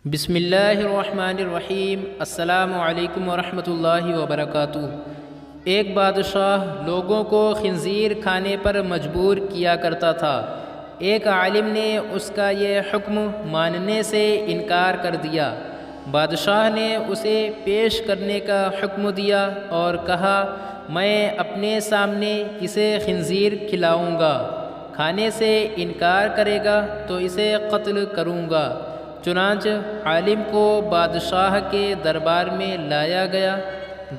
بسم اللہ الرحمن الرحیم۔ السلام علیکم ورحمۃ اللہ وبرکاتہ۔ ایک بادشاہ لوگوں کو خنزیر کھانے پر مجبور کیا کرتا تھا۔ ایک عالم نے اس کا یہ حکم ماننے سے انکار کر دیا۔ بادشاہ نے اسے پیش کرنے کا حکم دیا اور کہا، میں اپنے سامنے اسے خنزیر کھلاؤں گا، کھانے سے انکار کرے گا تو اسے قتل کروں گا۔ چنانچہ عالم کو بادشاہ کے دربار میں لایا گیا۔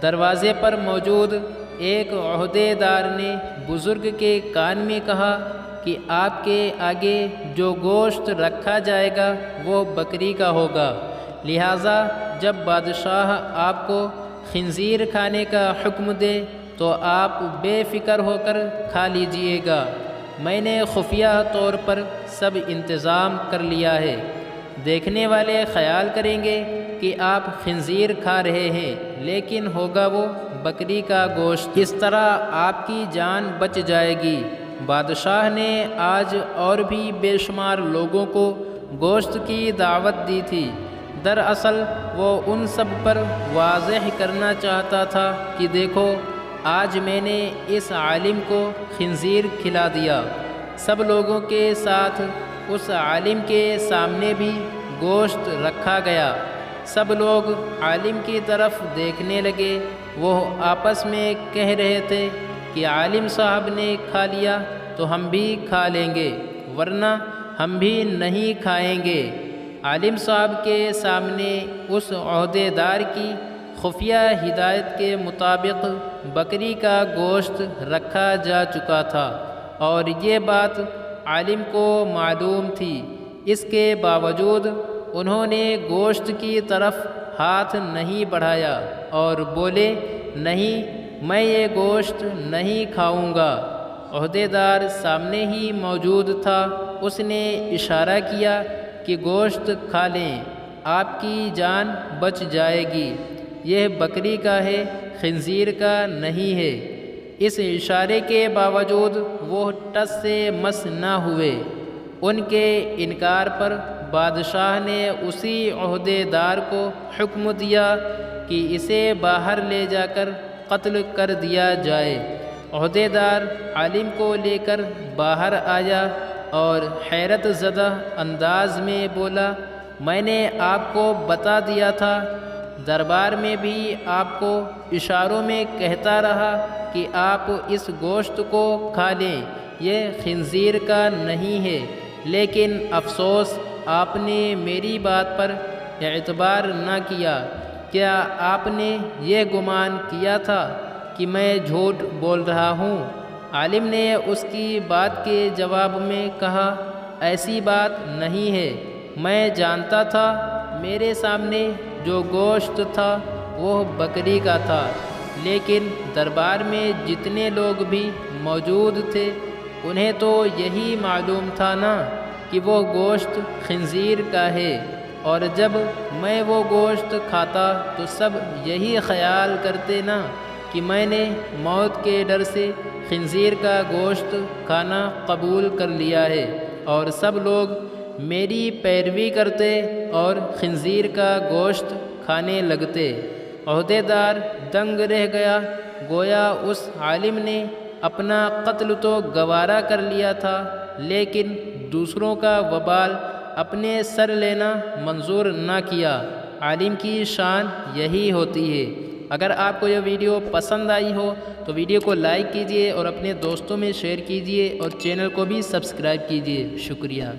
دروازے پر موجود ایک عہدے دار نے بزرگ کے کان میں کہا کہ آپ کے آگے جو گوشت رکھا جائے گا وہ بکری کا ہوگا، لہٰذا جب بادشاہ آپ کو خنزیر کھانے کا حکم دے تو آپ بے فکر ہو کر کھا لیجئے گا۔ میں نے خفیہ طور پر سب انتظام کر لیا ہے۔ دیکھنے والے خیال کریں گے کہ آپ خنزیر کھا رہے ہیں، لیکن ہوگا وہ بکری کا گوشت۔ اس طرح آپ کی جان بچ جائے گی۔ بادشاہ نے آج اور بھی بے شمار لوگوں کو گوشت کی دعوت دی تھی۔ دراصل وہ ان سب پر واضح کرنا چاہتا تھا کہ دیکھو، آج میں نے اس عالم کو خنزیر کھلا دیا۔ سب لوگوں کے ساتھ اس عالم کے سامنے بھی گوشت رکھا گیا۔ سب لوگ عالم کی طرف دیکھنے لگے۔ وہ آپس میں کہہ رہے تھے کہ عالم صاحب نے کھا لیا تو ہم بھی کھا لیں گے، ورنہ ہم بھی نہیں کھائیں گے۔ عالم صاحب کے سامنے اس عہدے دار کی خفیہ ہدایت کے مطابق بکری کا گوشت رکھا جا چکا تھا، اور یہ بات عالم کو معلوم تھی۔ اس کے باوجود انہوں نے گوشت کی طرف ہاتھ نہیں بڑھایا اور بولے، نہیں، میں یہ گوشت نہیں کھاؤں گا۔ عہدے دار سامنے ہی موجود تھا۔ اس نے اشارہ کیا کہ گوشت کھا لیں، آپ کی جان بچ جائے گی۔ یہ بکری کا ہے، خنزیر کا نہیں ہے۔ اس اشارے کے باوجود وہ ٹس سے مس نہ ہوئے۔ ان کے انکار پر بادشاہ نے اسی عہدے دار کو حکم دیا کہ اسے باہر لے جا کر قتل کر دیا جائے۔ عہدے دار عالم کو لے کر باہر آیا اور حیرت زدہ انداز میں بولا، میں نے آپ کو بتا دیا تھا، دربار میں بھی آپ کو اشاروں میں کہتا رہا کہ آپ اس گوشت کو کھا لیں، یہ خنزیر کا نہیں ہے، لیکن افسوس آپ نے میری بات پر اعتبار نہ کیا۔ کیا آپ نے یہ گمان کیا تھا کہ میں جھوٹ بول رہا ہوں؟ عالم نے اس کی بات کے جواب میں کہا، ایسی بات نہیں ہے، میں جانتا تھا میرے سامنے جو گوشت تھا وہ بکری کا تھا، لیکن دربار میں جتنے لوگ بھی موجود تھے انہیں تو یہی معلوم تھا نا کہ وہ گوشت خنزیر کا ہے، اور جب میں وہ گوشت کھاتا تو سب یہی خیال کرتے نا کہ میں نے موت کے ڈر سے خنزیر کا گوشت کھانا قبول کر لیا ہے، اور سب لوگ میری پیروی کرتے اور خنزیر کا گوشت کھانے لگتے۔ عہدے دار دنگ رہ گیا، گویا اس عالم نے اپنا قتل تو گوارا کر لیا تھا، لیکن دوسروں کا وبال اپنے سر لینا منظور نہ کیا۔ عالم کی شان یہی ہوتی ہے۔ اگر آپ کو یہ ویڈیو پسند آئی ہو تو ویڈیو کو لائک کیجئے اور اپنے دوستوں میں شیئر کیجئے، اور چینل کو بھی سبسکرائب کیجئے۔ شکریہ۔